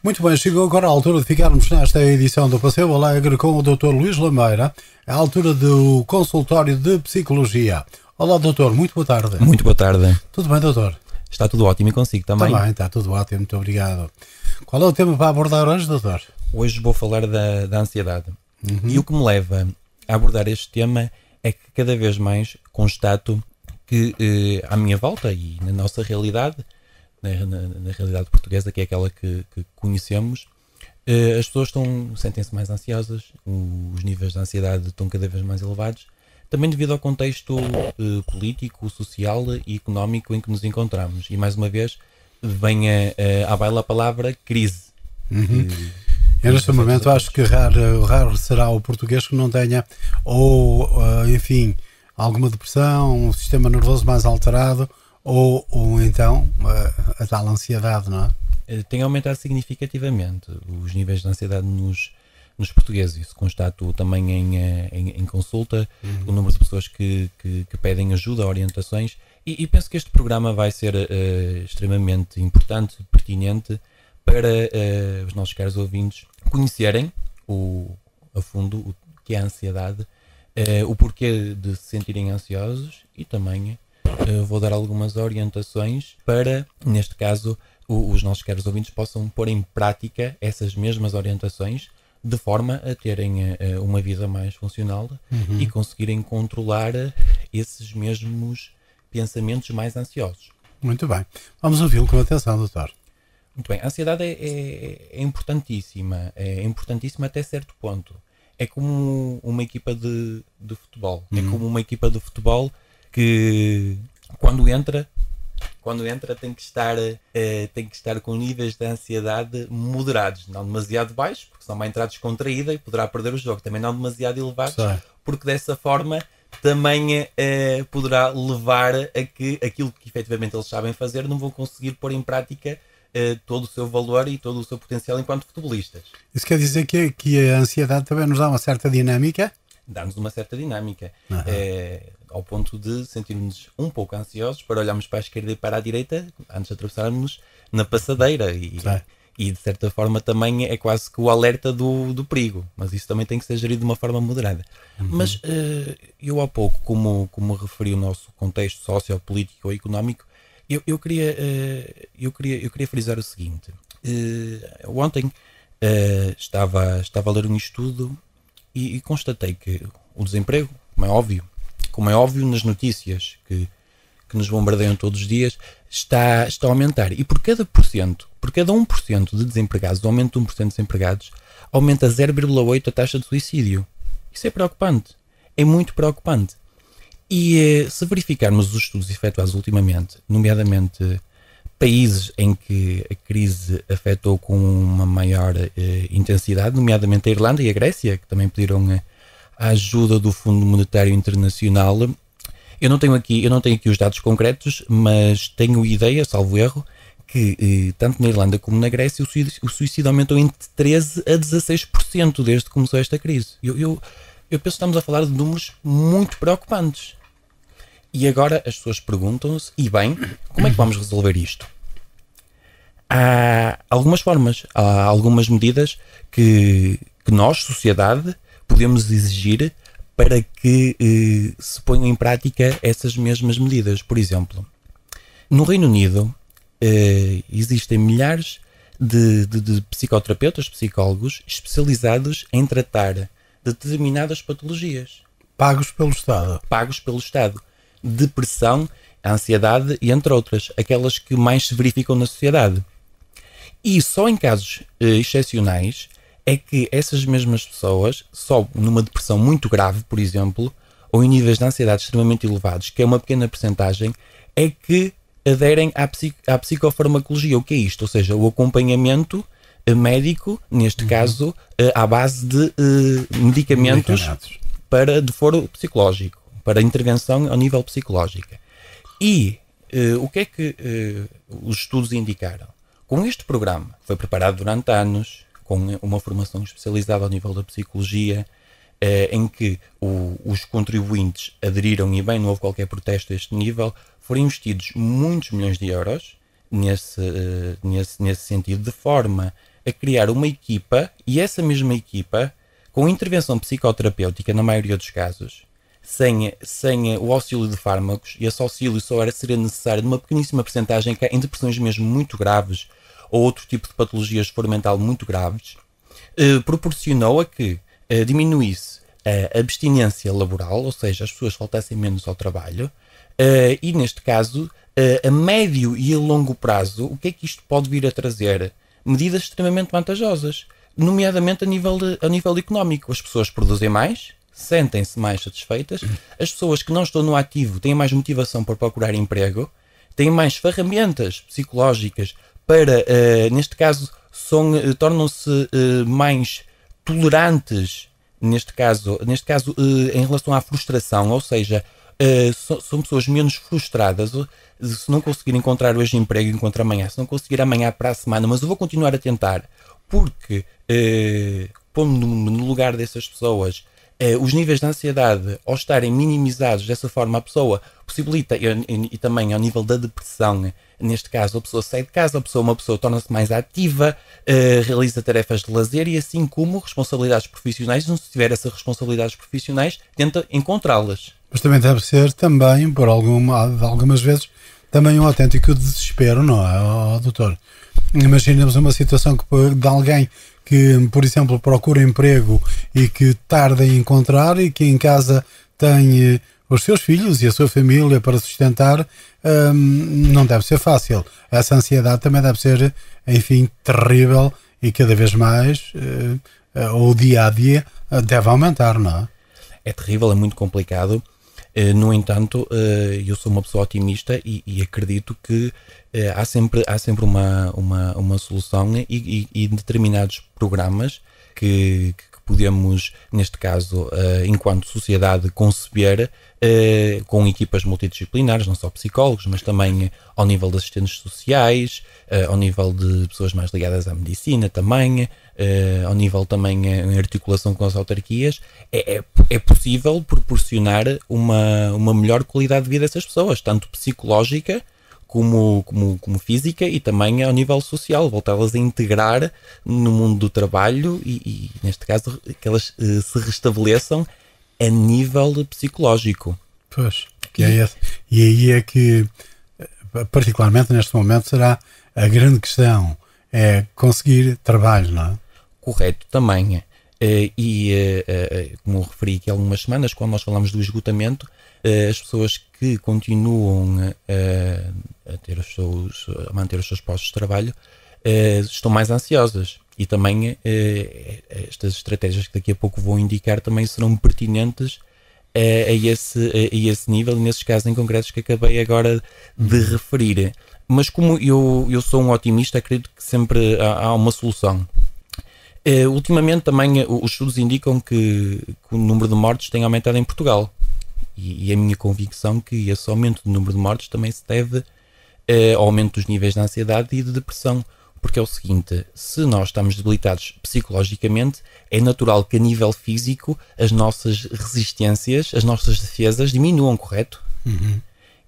Muito bem, chegou agora a altura de ficarmos nesta edição do Passeio Alegre com o Dr. Luís Lameira, a altura do consultório de psicologia. Olá, doutor, muito boa tarde. Muito boa tarde. Tudo bem, doutor? Está tudo ótimo e consigo também? Também, está tudo ótimo, muito obrigado. Qual é o tema para abordar hoje, doutor? Hoje vou falar da ansiedade. E o que me leva a abordar este tema é que cada vez mais constato que à minha volta e na nossa realidade, na realidade portuguesa, que é aquela que conhecemos, as pessoas sentem-se mais ansiosas, os níveis de ansiedade estão cada vez mais elevados, também devido ao contexto político, social e económico em que nos encontramos. E mais uma vez vem à baila a palavra crise. Eu neste momento acho que raro será o português que não tenha enfim, alguma depressão, um sistema nervoso mais alterado ou então a tal ansiedade, não é? Tem aumentado significativamente os níveis de ansiedade nos portugueses. Isso constato também em consulta, o número de pessoas que pedem ajuda, orientações, e penso que este programa vai ser extremamente importante, pertinente, para os nossos caros ouvintes conhecerem a fundo o que é a ansiedade, o porquê de se sentirem ansiosos, e também vou dar algumas orientações para, neste caso, os nossos caros ouvintes possam pôr em prática essas mesmas orientações de forma a terem uma vida mais funcional e conseguirem controlar esses mesmos pensamentos mais ansiosos. Muito bem. Vamos ouvi-lo com atenção, doutor. Muito bem. A ansiedade é importantíssima. É importantíssima até certo ponto. É como uma equipa de futebol. É como uma equipa de futebol que quando entra tem que estar com níveis de ansiedade moderados, não demasiado baixos, porque senão vai entrar descontraída e poderá perder o jogo. Também não demasiado elevados, porque dessa forma também poderá levar a que aquilo que efetivamente eles sabem fazer não vão conseguir pôr em prática todo o seu valor e todo o seu potencial enquanto futebolistas. Isso quer dizer que a ansiedade também nos dá uma certa dinâmica? Dá-nos uma certa dinâmica, ao ponto de sentirmos um pouco ansiosos para olharmos para a esquerda e para a direita antes de atravessarmos na passadeira, e de certa forma também é quase que o alerta do perigo, mas isso também tem que ser gerido de uma forma moderada. Mas eu há pouco, como referi o nosso contexto sociopolítico ou económico, eu queria frisar o seguinte. Ontem estava a ler um estudo e constatei que o desemprego, como é óbvio nas notícias que nos bombardeiam todos os dias, está a aumentar. E por cada 1% de desempregados, o aumento de 1% de desempregados, aumenta 0,8 a taxa de suicídio. Isso é preocupante. É muito preocupante. E se verificarmos os estudos efetuados ultimamente, nomeadamente países em que a crise afetou com uma maior intensidade, nomeadamente a Irlanda e a Grécia, que também pediram a ajuda do Fundo Monetário Internacional. Eu não tenho aqui os dados concretos, mas tenho ideia, salvo erro, que tanto na Irlanda como na Grécia o suicídio aumentou entre 13% a 16% desde que começou esta crise. Eu penso que estamos a falar de números muito preocupantes. E agora as pessoas perguntam-se, e bem, como é que vamos resolver isto? Há algumas formas, há algumas medidas que nós, sociedade, podemos exigir para que se ponham em prática essas mesmas medidas. Por exemplo, no Reino Unido existem milhares de psicoterapeutas, psicólogos especializados em tratar determinadas patologias. Pagos pelo Estado. Pagos pelo Estado. Depressão, ansiedade e entre outras, aquelas que mais se verificam na sociedade. E só em casos excepcionais é que essas mesmas pessoas, só numa depressão muito grave, por exemplo, ou em níveis de ansiedade extremamente elevados, que é uma pequena percentagem, é que aderem à psicofarmacologia. O que é isto? Ou seja, o acompanhamento médico, neste caso, à base de medicamentos de foro psicológico, para intervenção ao nível psicológico. E o que é que os estudos indicaram? Com este programa, que foi preparado durante anos, com uma formação especializada ao nível da psicologia, em que os contribuintes aderiram, e bem, não houve qualquer protesto a este nível, foram investidos muitos milhões de euros nesse sentido, de forma a criar uma equipa, e essa mesma equipa, com intervenção psicoterapêutica, na maioria dos casos, sem o auxílio de fármacos, e esse auxílio só seria necessário numa pequeníssima percentagem em depressões mesmo muito graves, ou outro tipo de patologias de foro mental muito graves, proporcionou a que diminuísse a abstinência laboral, ou seja, as pessoas faltassem menos ao trabalho, e neste caso, a médio e a longo prazo, o que é que isto pode vir a trazer? Medidas extremamente vantajosas, nomeadamente a nível económico. As pessoas produzem mais, sentem-se mais satisfeitas, as pessoas que não estão no ativo têm mais motivação para procurar emprego, têm mais ferramentas psicológicas para, neste caso, tornam-se mais tolerantes, neste caso, em relação à frustração, ou seja, são pessoas menos frustradas. Se não conseguir encontrar hoje emprego, encontro amanhã. Se não conseguir amanhã, para a semana, mas eu vou continuar a tentar, porque pondo no lugar dessas pessoas, os níveis de ansiedade, ao estarem minimizados dessa forma, a pessoa possibilita, e também ao nível da depressão, neste caso, a pessoa sai de casa, uma pessoa torna-se mais ativa, realiza tarefas de lazer, e assim como responsabilidades profissionais, se tiver essas responsabilidades profissionais, tenta encontrá-las. Mas também deve ser também, algumas vezes, também um autêntico desespero, não é, doutor? Imaginemos uma situação de alguém que, por exemplo, procura emprego e que tarda em encontrar, e que em casa tem os seus filhos e a sua família para sustentar. Não deve ser fácil. Essa ansiedade também deve ser, enfim, terrível, e cada vez mais o dia a dia deve aumentar, não é? É terrível, é muito complicado. No entanto, eu sou uma pessoa otimista e acredito que há sempre uma solução, e determinados programas que podemos, neste caso, enquanto sociedade, conceber com equipas multidisciplinares, não só psicólogos, mas também ao nível de assistentes sociais, ao nível de pessoas mais ligadas à medicina também, ao nível também em articulação com as autarquias. É possível proporcionar uma melhor qualidade de vida a essas pessoas, tanto psicológica como física, e também ao nível social, voltá-las a integrar no mundo do trabalho e neste caso, que elas se restabeleçam a nível psicológico. Pois, e aí é que, particularmente neste momento, será a grande questão, é conseguir trabalho, não é? Correto, também. Como referi aqui há algumas semanas, quando nós falamos do esgotamento, as pessoas que continuam a manter os seus postos de trabalho estão mais ansiosas, e também estas estratégias que daqui a pouco vou indicar também serão pertinentes a esse nível, e nesses casos em concretos que acabei agora de referir. Mas como eu sou um otimista, acredito que sempre há uma solução. Ultimamente também os estudos indicam que o número de mortes tem aumentado em Portugal, e a minha convicção que esse aumento do número de mortes também se deve ao aumento dos níveis de ansiedade e de depressão, porque é o seguinte: se nós estamos debilitados psicologicamente, é natural que a nível físico as nossas resistências, as nossas defesas diminuam, correto? Uhum.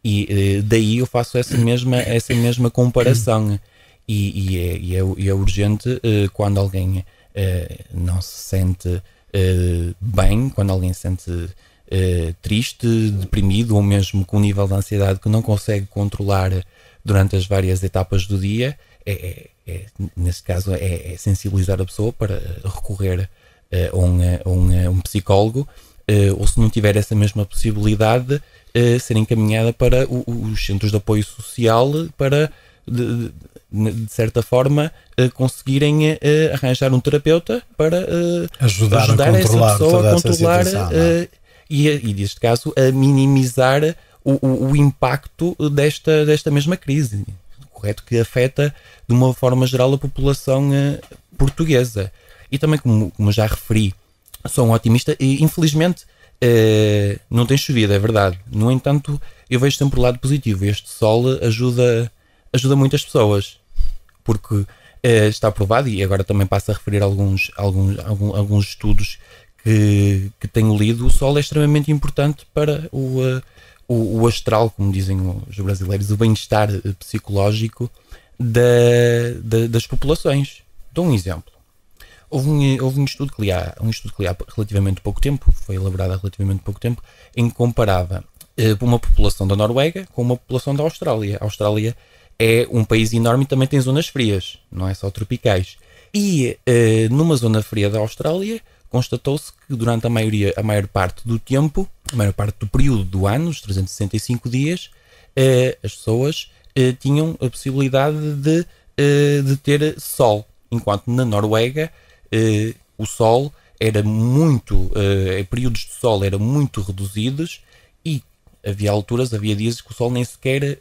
E daí eu faço essa mesma comparação, e é urgente quando alguém não se sente bem, quando alguém se sente triste, deprimido, ou mesmo com um nível de ansiedade que não consegue controlar durante as várias etapas do dia, nesse caso é sensibilizar a pessoa para recorrer a um psicólogo, ou se não tiver essa mesma possibilidade, ser encaminhada para os centros de apoio social, para de certa forma conseguirem arranjar um terapeuta para ajudar essa pessoa a controlar e neste caso a minimizar o impacto desta mesma crise, correto, que afeta de uma forma geral a população portuguesa. E também, como já referi, sou um otimista e infelizmente não tem chovido, é verdade. No entanto, eu vejo sempre o lado positivo. Este sol ajuda muitas pessoas, porque está provado, e agora também passo a referir alguns estudos que tenho lido. O sol é extremamente importante para o astral, como dizem os brasileiros, o bem-estar psicológico das populações. Dou um exemplo. Houve um estudo que li há relativamente pouco tempo, foi elaborado há relativamente pouco tempo, em que comparava uma população da Noruega com uma população da Austrália. A Austrália é um país enorme e também tem zonas frias, não é só tropicais. E numa zona fria da Austrália, constatou-se que durante a maior parte do tempo, a maior parte do período do ano, os 365 dias, as pessoas tinham a possibilidade de ter sol. Enquanto na Noruega o sol era muito, períodos de sol eram muito reduzidos e havia dias que o sol nem sequer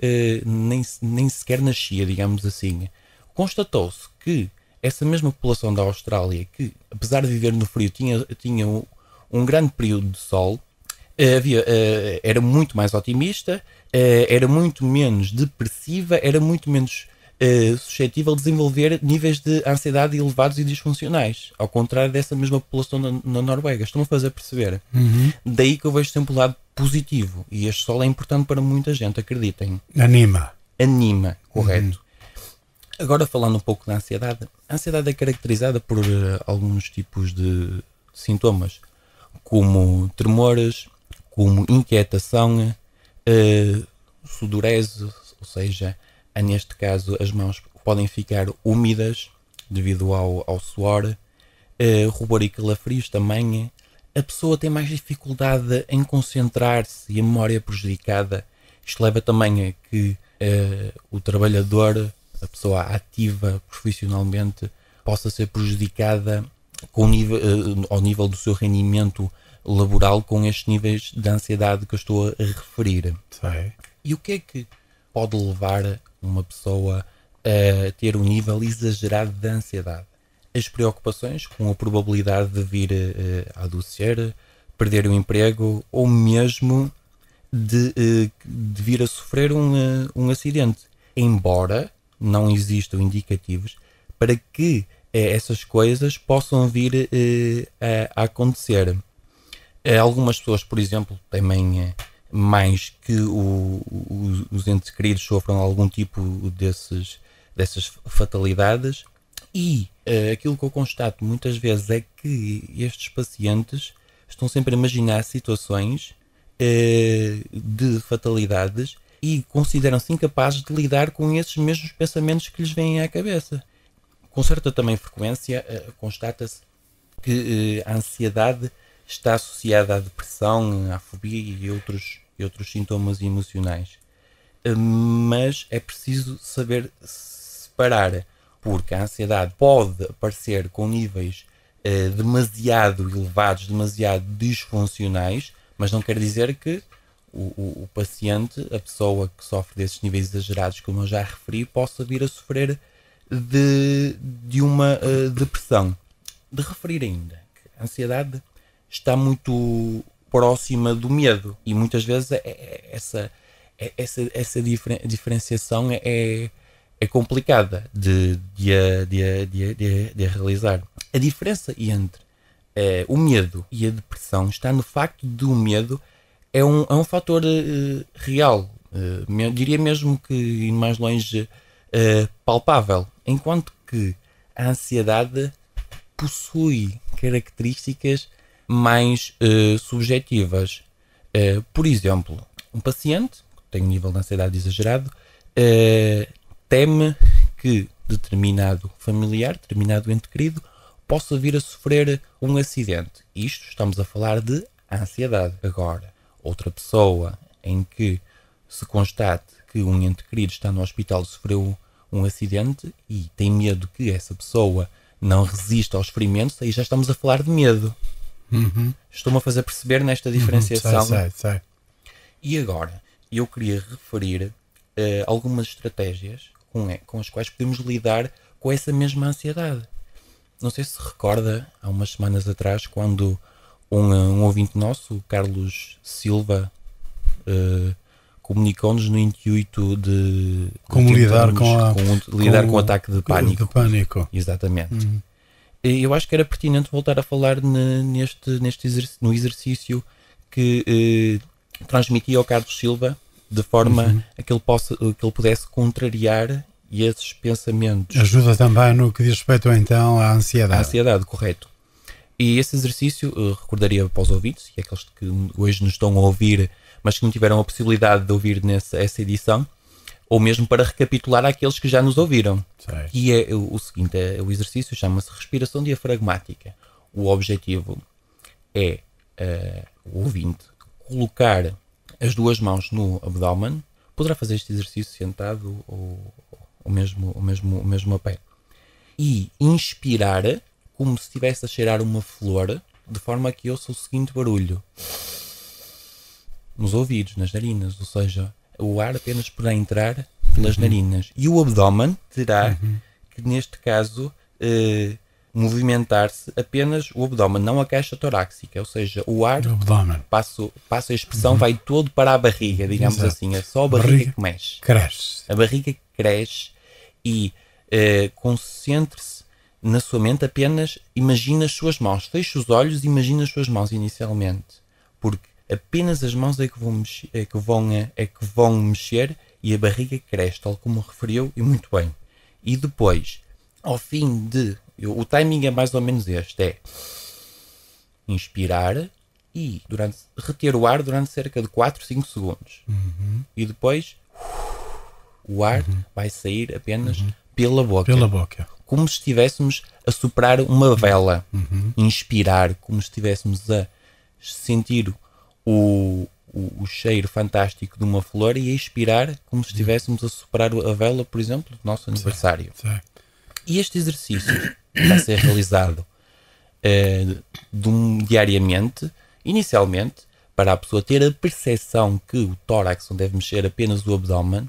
nascia, digamos assim. Constatou-se que essa mesma população da Austrália, que apesar de viver no frio tinha um grande período de sol, era muito mais otimista, era muito menos depressiva, era muito menos suscetível a desenvolver níveis de ansiedade elevados e disfuncionais, ao contrário dessa mesma população na Noruega. Estão a fazer perceber? Daí que eu vejo sempre o lado positivo, e este sol é importante para muita gente, acreditem. Anima, correto. Agora, falando um pouco da ansiedade, a ansiedade é caracterizada por alguns tipos de sintomas, como tremores, como inquietação, sudorese, ou seja, neste caso as mãos podem ficar úmidas devido ao suor, rubor e calafrios também. A pessoa tem mais dificuldade em concentrar-se e a memória é prejudicada. Isto leva também a que o trabalhador, a pessoa ativa profissionalmente, possa ser prejudicada ao nível do seu rendimento laboral com estes níveis de ansiedade que eu estou a referir. Sei. E o que é que pode levar uma pessoa a ter um nível exagerado de ansiedade? As preocupações com a probabilidade de vir a adoecer, perder o emprego ou mesmo de vir a sofrer um acidente. Embora não existam indicativos para que essas coisas possam vir a acontecer. Algumas pessoas, por exemplo, temem mais que os entes queridos sofram algum tipo dessas fatalidades, e aquilo que eu constato muitas vezes é que estes pacientes estão sempre a imaginar situações de fatalidades e consideram-se incapazes de lidar com esses mesmos pensamentos que lhes vêm à cabeça. Com certa também frequência constata-se que a ansiedade está associada à depressão, à fobia e outros sintomas emocionais. Mas é preciso saber separar, porque a ansiedade pode aparecer com níveis demasiado elevados, demasiado disfuncionais, mas não quer dizer que o paciente, a pessoa que sofre desses níveis exagerados, como eu já referi, possa vir a sofrer de uma depressão. De referir ainda que a ansiedade está muito próxima do medo, e muitas vezes essa diferenciação é complicada de realizar. A diferença entre o medo e a depressão está no facto de o medo é um fator real, diria mesmo que ir mais longe, palpável, enquanto que a ansiedade possui características mais subjetivas. Por exemplo, um paciente que tem um nível de ansiedade exagerado teme que determinado familiar, determinado ente querido, possa vir a sofrer um acidente. Isto estamos a falar de ansiedade. Agora, outra pessoa em que se constate que um ente querido está no hospital e sofreu um acidente e tem medo que essa pessoa não resista aos ferimentos, aí já estamos a falar de medo. Estou-me a fazer perceber nesta diferenciação. Sei. E agora, eu queria referir algumas estratégias com as quais podemos lidar com essa mesma ansiedade. Não sei se recorda, há umas semanas atrás, quando um ouvinte nosso, o Carlos Silva, comunicou-nos no intuito de como lidar com o ataque de pânico. De pânico. Exatamente. Eu acho que era pertinente voltar a falar no exercício que transmitia ao Carlos Silva, de forma a que ele pudesse contrariar e esses pensamentos... Ajuda também no que diz respeito então à ansiedade. A ansiedade, correto. E esse exercício, recordaria para os ouvintes, e aqueles que hoje nos estão a ouvir, mas que não tiveram a possibilidade de ouvir essa edição, ou mesmo para recapitular àqueles que já nos ouviram. Sei. E é o seguinte, o exercício chama-se respiração diafragmática. O objetivo é o ouvinte colocar as duas mãos no abdômen, poderá fazer este exercício sentado ou mesmo a pé, e inspirar como se estivesse a cheirar uma flor, de forma que ouça o seguinte barulho nos ouvidos, nas narinas, ou seja, o ar apenas poderá entrar pelas narinas, e o abdômen terá que, neste caso, movimentar-se apenas o abdômen, não a caixa torácica, ou seja, o ar, passo a expressão, vai todo para a barriga, digamos assim, é só a barriga que mexe. Cresce. A barriga cresce e concentre-se na sua mente, apenas imagina as suas mãos, feche os olhos e imagina as suas mãos inicialmente, porque apenas as mãos é que vão mexer e a barriga cresce, tal como referiu, e muito bem. E depois, ao fim de... O timing é mais ou menos este, é inspirar e reter o ar durante cerca de 4, 5 segundos. E depois o ar vai sair apenas pela boca. Pela boca. Como se estivéssemos a soprar uma vela. Inspirar, como se estivéssemos a sentir o cheiro fantástico de uma flor, e a expirar como se estivéssemos a soprar a vela, por exemplo, do nosso aniversário. Sim. E este exercício vai ser realizado diariamente, inicialmente, para a pessoa ter a percepção que o tórax não deve mexer apenas o abdômen,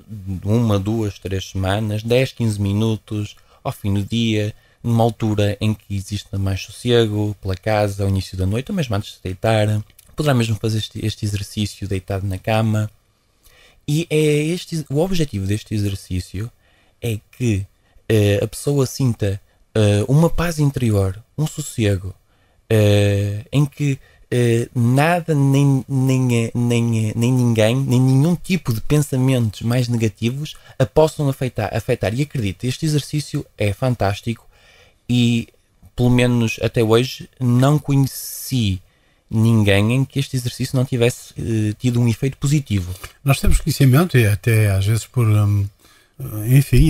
1, 2, 3 semanas, 10, 15 minutos, ao fim do dia, numa altura em que existe mais sossego, pela casa, ao início da noite, ou mesmo antes de deitar. Poderá mesmo fazer este exercício deitado na cama. E o objetivo deste exercício é que a pessoa sinta uma paz interior, um sossego, em que nada, nem ninguém, nem nenhum tipo de pensamentos mais negativos a possam afetar. E acredite, este exercício é fantástico e, pelo menos até hoje, não conheci ninguém em que este exercício não tivesse tido um efeito positivo. Nós temos conhecimento, e até às vezes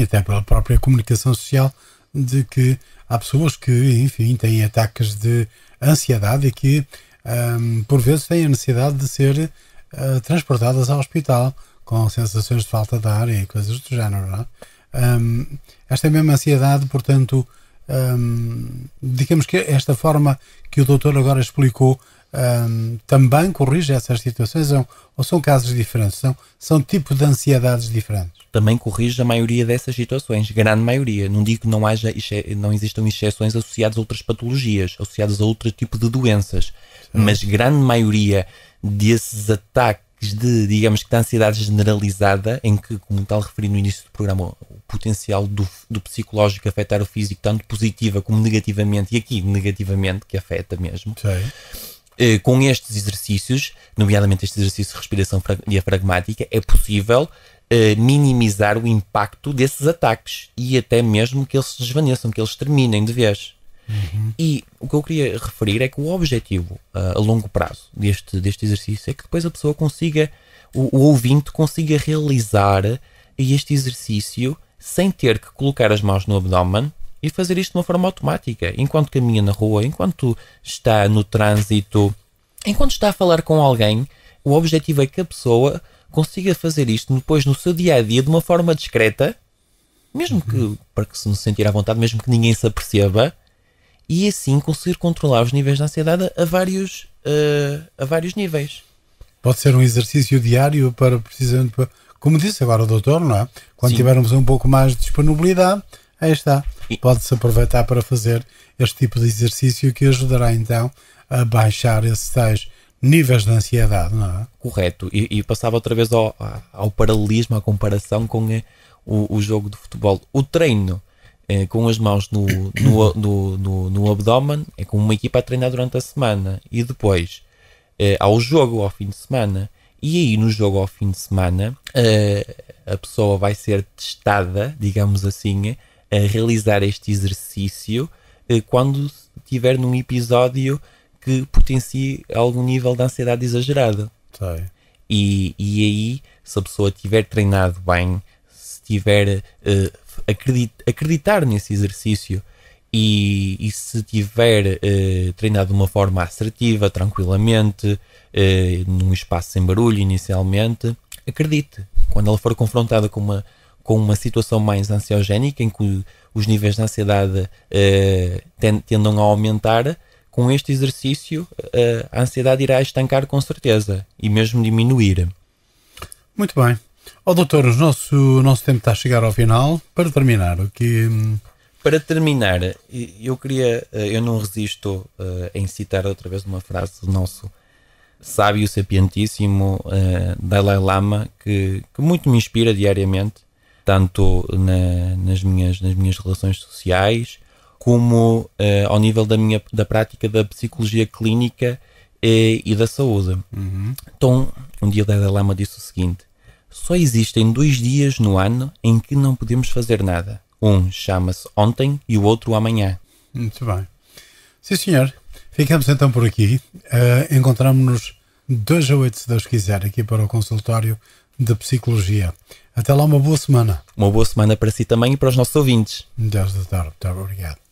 até pela própria comunicação social, de que há pessoas que, têm ataques de ansiedade e que, por vezes, têm a necessidade de ser transportadas ao hospital com sensações de falta de ar e coisas do género, não é? Esta mesma ansiedade, portanto, digamos que esta forma que o doutor agora explicou também corrige essas situações, ou são casos diferentes? São tipos de ansiedades diferentes? Também corrige a maioria dessas situações, grande maioria. Não digo que não existam exceções associadas a outras patologias, associadas a outro tipo de doenças, mas grande maioria desses ataques de ansiedade generalizada, em que, como tal referi no início do programa, o potencial do psicológico afetar o físico, tanto positiva como negativamente, e aqui negativamente, que afeta mesmo. Com estes exercícios, nomeadamente este exercício de respiração diafragmática, é possível minimizar o impacto desses ataques e até mesmo que eles se desvaneçam, que eles terminem de vez. E o que eu queria referir é que o objetivo a longo prazo deste exercício é que depois a pessoa consiga, o ouvinte consiga realizar este exercício sem ter que colocar as mãos no abdômen e fazer isto de uma forma automática, enquanto caminha na rua, enquanto está no trânsito, enquanto está a falar com alguém. O objetivo é que a pessoa consiga fazer isto depois no seu dia-a-dia de uma forma discreta, mesmo que, para que se não sentir à vontade, mesmo que ninguém se aperceba, e assim conseguir controlar os níveis de ansiedade a vários níveis. Pode ser um exercício diário para, precisamente, como disse agora o doutor, não é? Quando Sim. tivermos um pouco mais de disponibilidade, aí está. Pode-se aproveitar para fazer este tipo de exercício que ajudará então a baixar esses tais níveis de ansiedade, não é? Correto. E passava outra vez ao paralelismo, à comparação com o jogo de futebol. O treino com as mãos no abdômen é como uma equipa a treinar durante a semana, e depois ao jogo ao fim de semana, E aí no jogo ao fim de semana a pessoa vai ser testada, digamos assim, a realizar este exercício quando estiver num episódio que potencie algum nível de ansiedade exagerada. Sei. E aí, se a pessoa tiver treinado bem, se tiver acreditar nesse exercício e se tiver treinado de uma forma assertiva, tranquilamente, num espaço sem barulho inicialmente, acredite, quando ela for confrontada com uma situação mais ansiogénica, em que os níveis de ansiedade tendam a aumentar, com este exercício a ansiedade irá estancar com certeza e mesmo diminuir. Muito bem. Doutor, o nosso tempo está a chegar ao final. Para terminar, Para terminar, eu não resisto em citar outra vez uma frase do nosso sábio, sapientíssimo Dalai Lama, que muito me inspira diariamente, tanto nas minhas relações sociais, como ao nível da prática da psicologia clínica e da saúde. Então, um dia o Dalai Lama disse o seguinte: só existem 2 dias no ano em que não podemos fazer nada. Um chama-se ontem e o outro amanhã. Muito bem. Sim, senhor. Ficamos então por aqui. Encontramos-nos 2 a 8, se Deus quiser, aqui para o consultório de psicologia. Até lá, uma boa semana. Uma boa semana para si também e para os nossos ouvintes. Deus da tarde. Muito obrigado.